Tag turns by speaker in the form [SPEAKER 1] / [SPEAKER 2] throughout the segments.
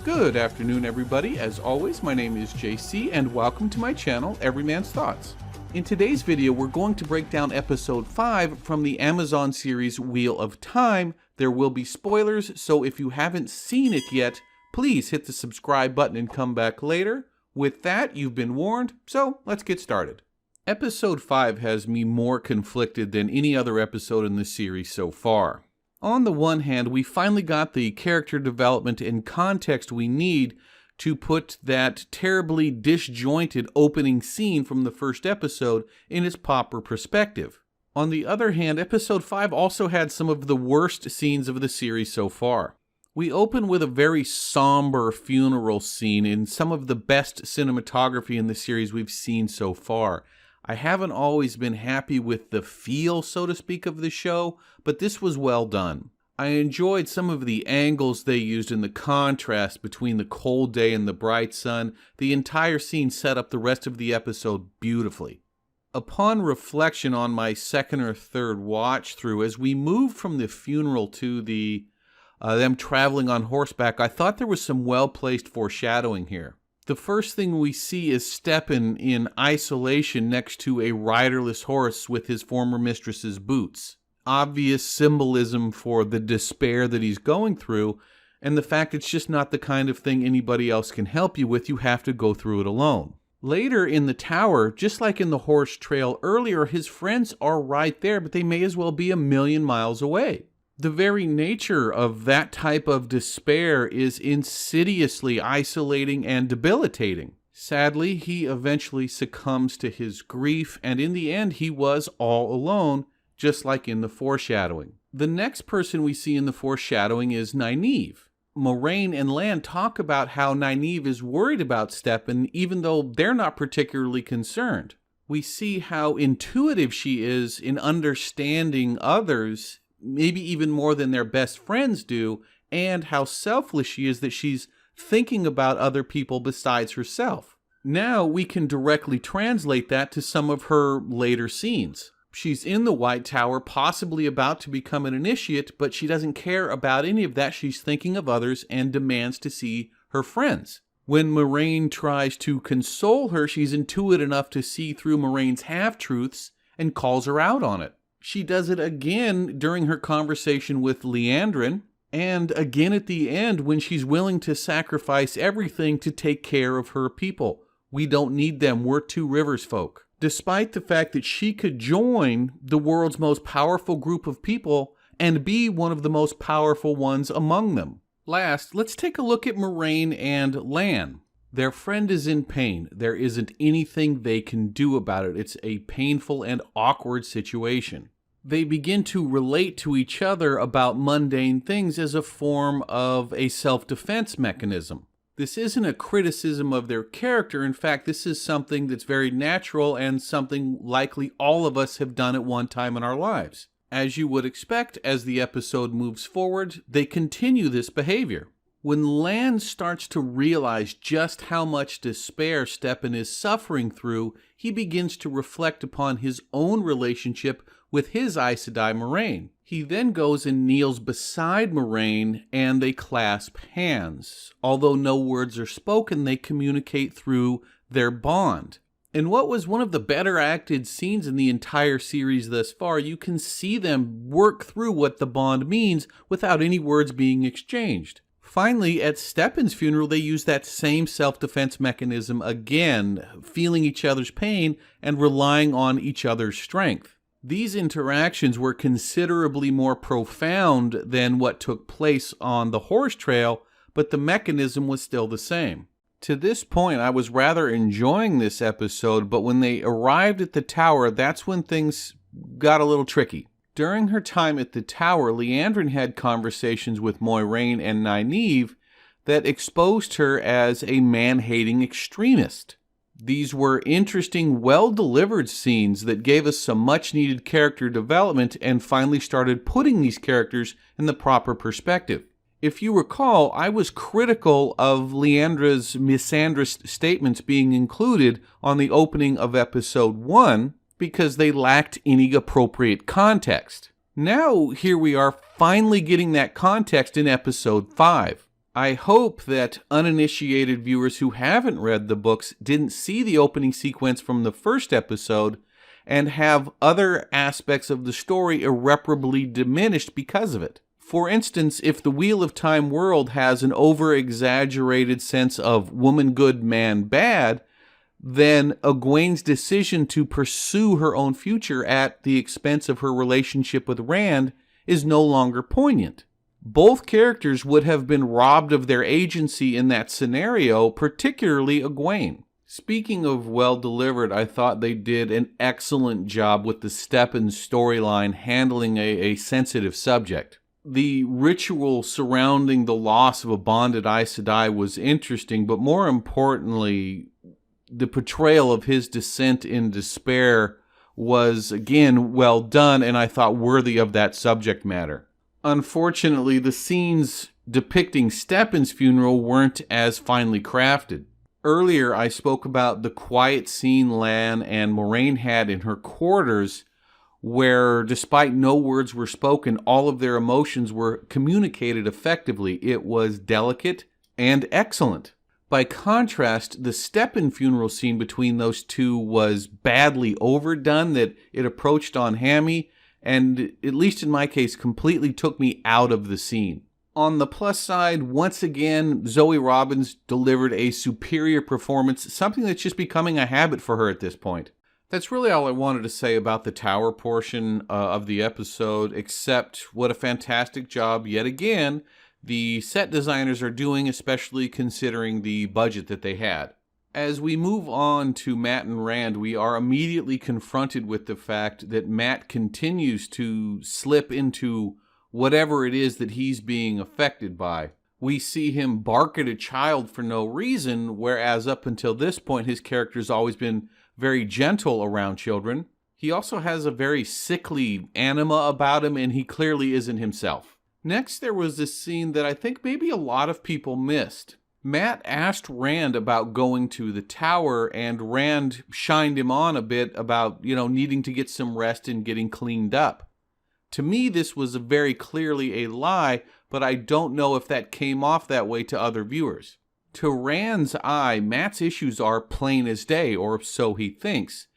[SPEAKER 1] Good afternoon, everybody. As always, my name is JC, and welcome to my channel, Everyman's Thoughts. In today's video, we're going to break down episode 5 from the Amazon series Wheel of Time. There will be spoilers, so if you haven't seen it yet, please hit the subscribe button and come back later. With that, you've been warned, so let's get started. Episode 5 has me more conflicted than any other episode in the series so far. On the one hand, we finally got the character development and context we need to put that terribly disjointed opening scene from the first episode in its proper perspective. On the other hand, episode 5 also had some of the worst scenes of the series so far. We open with a very somber funeral scene in some of the best cinematography in the series we've seen so far. I haven't always been happy with the feel, so to speak, of the show, but this was well done. I enjoyed some of the angles they used in the contrast between the cold day and the bright sun. The entire scene set up the rest of the episode beautifully. Upon reflection on my second or third watch through, as we moved from the funeral to them traveling on horseback, I thought there was some well-placed foreshadowing here. The first thing we see is Stepan in isolation next to a riderless horse with his former mistress's boots. Obvious symbolism for the despair that he's going through, and the fact it's just not the kind of thing anybody else can help you with. You have to go through it alone. Later in the tower, just like in the horse trail earlier, his friends are right there, but they may as well be a million miles away. The very nature of that type of despair is insidiously isolating and debilitating. Sadly, he eventually succumbs to his grief, and in the end, he was all alone, just like in the foreshadowing. The next person we see in the foreshadowing is Nynaeve. Moiraine and Lan talk about how Nynaeve is worried about Stepan, even though they're not particularly concerned. We see how intuitive she is in understanding others, maybe even more than their best friends do, and how selfless she is that she's thinking about other people besides herself. Now we can directly translate that to some of her later scenes. She's in the White Tower, possibly about to become an initiate, but she doesn't care about any of that. She's thinking of others and demands to see her friends. When Moiraine tries to console her, she's intuitive enough to see through Moraine's half-truths and calls her out on it. She does it again during her conversation with Liandrin, and again at the end when she's willing to sacrifice everything to take care of her people. We don't need them, we're two rivers folk. Despite the fact that she could join the world's most powerful group of people and be one of the most powerful ones among them. Last, let's take a look at Moiraine and Lan. Their friend is in pain. There isn't anything they can do about it. It's a painful and awkward situation. They begin to relate to each other about mundane things as a form of a self-defense mechanism. This isn't a criticism of their character. In fact, this is something that's very natural and something likely all of us have done at one time in our lives. As you would expect, as the episode moves forward, they continue this behavior. When Lan starts to realize just how much despair Stepan is suffering through, he begins to reflect upon his own relationship with his Aes Sedai Moiraine. He then goes and kneels beside Moiraine, and they clasp hands. Although no words are spoken, they communicate through their bond. In what was one of the better acted scenes in the entire series thus far, you can see them work through what the bond means without any words being exchanged. Finally, at Stepan's funeral, they use that same self-defense mechanism again, feeling each other's pain and relying on each other's strength. These interactions were considerably more profound than what took place on the horse trail, but the mechanism was still the same. To this point, I was rather enjoying this episode, but when they arrived at the tower, that's when things got a little tricky. During her time at the tower, Liandrin had conversations with Moiraine and Nynaeve that exposed her as a man-hating extremist. These were interesting, well-delivered scenes that gave us some much-needed character development and finally started putting these characters in the proper perspective. If you recall, I was critical of Liandra's misandrist statements being included on the opening of episode 1 because they lacked any appropriate context. Now, here we are finally getting that context in episode 5. I hope that uninitiated viewers who haven't read the books didn't see the opening sequence from the first episode and have other aspects of the story irreparably diminished because of it. For instance, if the Wheel of Time world has an over-exaggerated sense of woman good, man bad, then Egwene's decision to pursue her own future at the expense of her relationship with Rand is no longer poignant. Both characters would have been robbed of their agency in that scenario, particularly Egwene. Speaking of well-delivered, I thought they did an excellent job with the Steppen storyline handling a sensitive subject. The ritual surrounding the loss of a bonded Aes Sedai was interesting, but more importantly, the portrayal of his descent in despair was, again, well done, and I thought worthy of that subject matter. Unfortunately, the scenes depicting Steppen's funeral weren't as finely crafted. Earlier, I spoke about the quiet scene Lan and Moiraine had in her quarters, where, despite no words were spoken, all of their emotions were communicated effectively. It was delicate and excellent. By contrast, the Steppen funeral scene between those two was badly overdone, that it approached on hammy, and, at least in my case, completely took me out of the scene. On the plus side, once again, Zoe Robbins delivered a superior performance, something that's just becoming a habit for her at this point. That's really all I wanted to say about the tower portion of the episode, except what a fantastic job, yet again, the set designers are doing, especially considering the budget that they had. As we move on to Mat and Rand, we are immediately confronted with the fact that Mat continues to slip into whatever it is that he's being affected by. We see him bark at a child for no reason, whereas up until this point his character's always been very gentle around children. He also has a very sickly anima about him, and he clearly isn't himself. Next, there was this scene that I think maybe a lot of people missed. Mat asked Rand about going to the tower, and Rand shined him on a bit about, needing to get some rest and getting cleaned up. To me, this was very clearly a lie, but I don't know if that came off that way to other viewers. To Rand's eye, Mat's issues are plain as day, or so he thinks,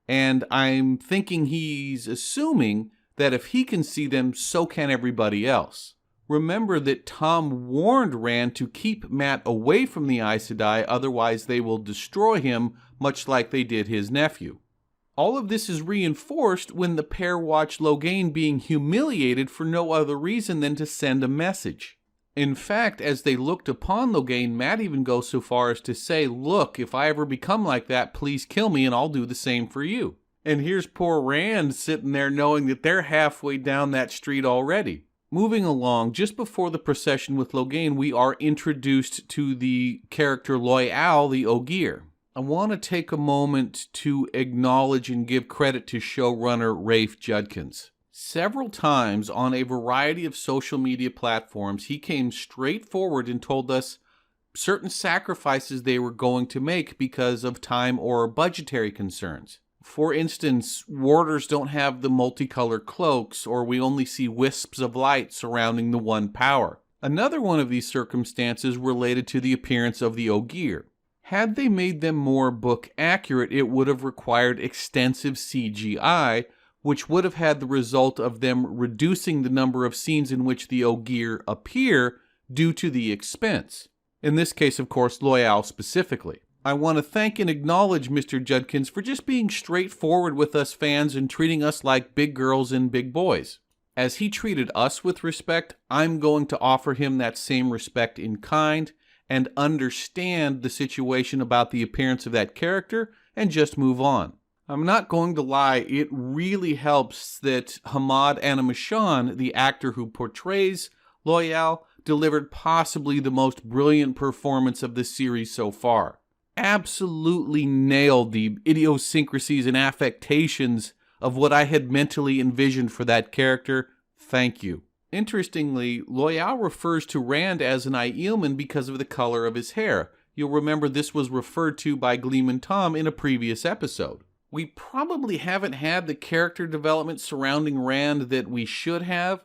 [SPEAKER 1] and I'm thinking he's assuming that if he can see them, so can everybody else. Remember that Tom warned Rand to keep Mat away from the Aes Sedai, otherwise they will destroy him, much like they did his nephew. All of this is reinforced when the pair watch Logain being humiliated for no other reason than to send a message. In fact, as they looked upon Logain, Mat even goes so far as to say, "Look, if I ever become like that, please kill me and I'll do the same for you." And here's poor Rand sitting there knowing that they're halfway down that street already. Moving along, just before the procession with Logain, we are introduced to the character Loial, the Ogier. I want to take a moment to acknowledge and give credit to showrunner Rafe Judkins. Several times on a variety of social media platforms, he came straight forward and told us certain sacrifices they were going to make because of time or budgetary concerns. For instance, warders don't have the multicolored cloaks, or we only see wisps of light surrounding the one power. Another one of these circumstances related to the appearance of the Ogier. Had they made them more book accurate, it would have required extensive CGI, which would have had the result of them reducing the number of scenes in which the Ogier appear due to the expense. In this case, of course, Loial specifically. I want to thank and acknowledge Mr. Judkins for just being straightforward with us fans and treating us like big girls and big boys. As he treated us with respect, I'm going to offer him that same respect in kind and understand the situation about the appearance of that character and just move on. I'm not going to lie, it really helps that Hamad Animashan, the actor who portrays Loial, delivered possibly the most brilliant performance of the series so far. Absolutely nailed the idiosyncrasies and affectations of what I had mentally envisioned for that character. Thank you. Interestingly, Loial refers to Rand as an Aielman because of the color of his hair. You'll remember this was referred to by Gleeman Tom in a previous episode. We probably haven't had the character development surrounding Rand that we should have,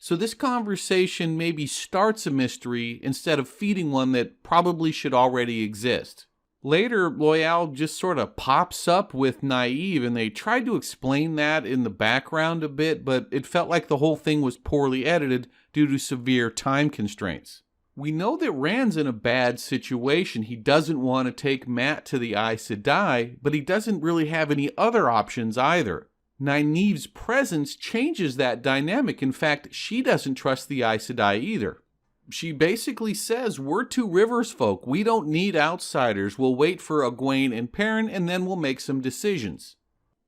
[SPEAKER 1] So this conversation maybe starts a mystery instead of feeding one that probably should already exist. Later, Loial just sort of pops up with Nynaeve, and they tried to explain that in the background a bit, but it felt like the whole thing was poorly edited due to severe time constraints. We know that Rand's in a bad situation. He doesn't want to take Mat to the Aes Sedai, but he doesn't really have any other options either. Nynaeve's presence changes that dynamic. In fact, she doesn't trust the Aes Sedai either. She basically says, we're two rivers folk. We don't need outsiders. We'll wait for Egwene and Perrin, and then we'll make some decisions.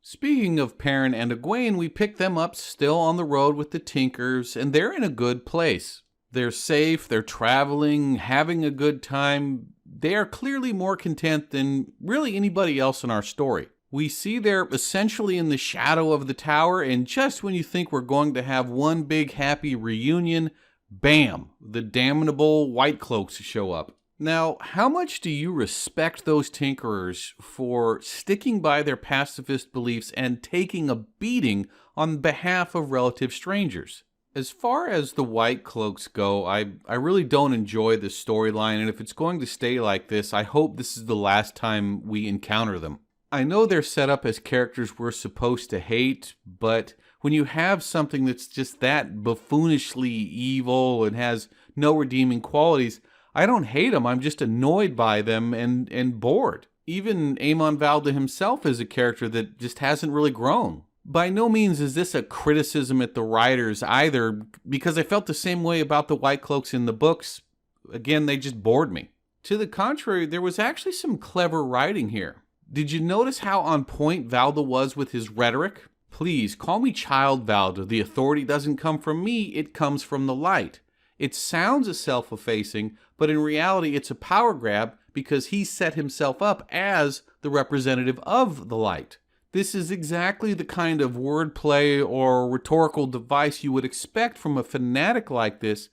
[SPEAKER 1] Speaking of Perrin and Egwene, we pick them up still on the road with the Tinkers, and they're in a good place. They're safe, they're traveling, having a good time. They are clearly more content than really anybody else in our story. We see they're essentially in the shadow of the tower, and just when you think we're going to have one big happy reunion, bam, the damnable White Cloaks show up. Now, how much do you respect those Tinkerers for sticking by their pacifist beliefs and taking a beating on behalf of relative strangers? As far as the White Cloaks go, I really don't enjoy this storyline, and if it's going to stay like this, I hope this is the last time we encounter them. I know they're set up as characters we're supposed to hate, but when you have something that's just that buffoonishly evil and has no redeeming qualities, I don't hate them, I'm just annoyed by them and bored. Even Aemon Valda himself is a character that just hasn't really grown. By no means is this a criticism at the writers either, because I felt the same way about the White Cloaks in the books. Again, they just bored me. To the contrary, there was actually some clever writing here. Did you notice how on point Valda was with his rhetoric? Please, call me Child Valda. The authority doesn't come from me, it comes from the light. It sounds self-effacing, but in reality it's a power grab because he set himself up as the representative of the light. This is exactly the kind of wordplay or rhetorical device you would expect from a fanatic like this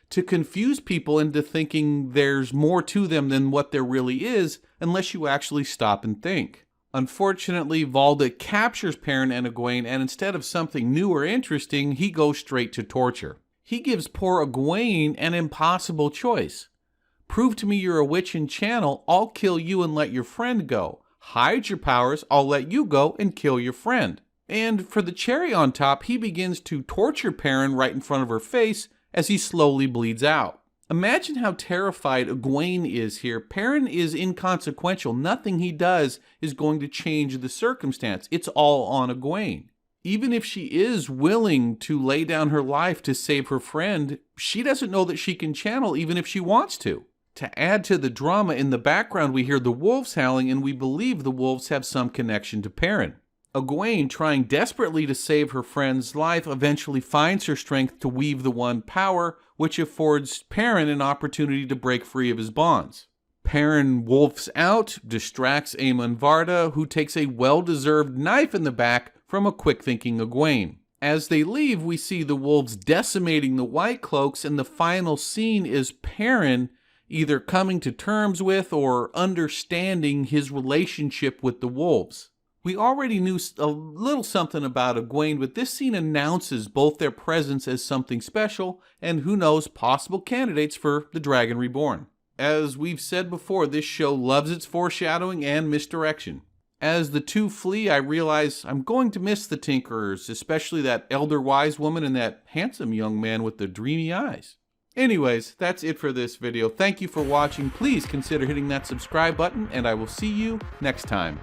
[SPEAKER 1] to confuse people into thinking there's more to them than what there really is, unless you actually stop and think. Unfortunately, Valda captures Perrin and Egwene, and instead of something new or interesting, he goes straight to torture. He gives poor Egwene an impossible choice. Prove to me you're a witch in Channel, I'll kill you and let your friend go. Hide your powers, I'll let you go and kill your friend. And for the cherry on top, he begins to torture Perrin right in front of her face as he slowly bleeds out. Imagine how terrified Egwene is here. Perrin is inconsequential. Nothing he does is going to change the circumstance. It's all on Egwene. Even if she is willing to lay down her life to save her friend, she doesn't know that she can channel even if she wants to. To add to the drama, in the background we hear the wolves howling, and we believe the wolves have some connection to Perrin. Egwene, trying desperately to save her friend's life, eventually finds her strength to weave the One power, which affords Perrin an opportunity to break free of his bonds. Perrin wolfs out, distracts Aemon Varda, who takes a well-deserved knife in the back from a quick-thinking Egwene. As they leave, we see the wolves decimating the White Cloaks, and the final scene is Perrin either coming to terms with or understanding his relationship with the wolves. We already knew a little something about Egwene, but this scene announces both their presence as something special and, who knows, possible candidates for the Dragon Reborn. As we've said before, this show loves its foreshadowing and misdirection. As the two flee, I realize I'm going to miss the Tinkerers, especially that elder wise woman and that handsome young man with the dreamy eyes. Anyways, that's it for this video. Thank you for watching. Please consider hitting that subscribe button, and I will see you next time.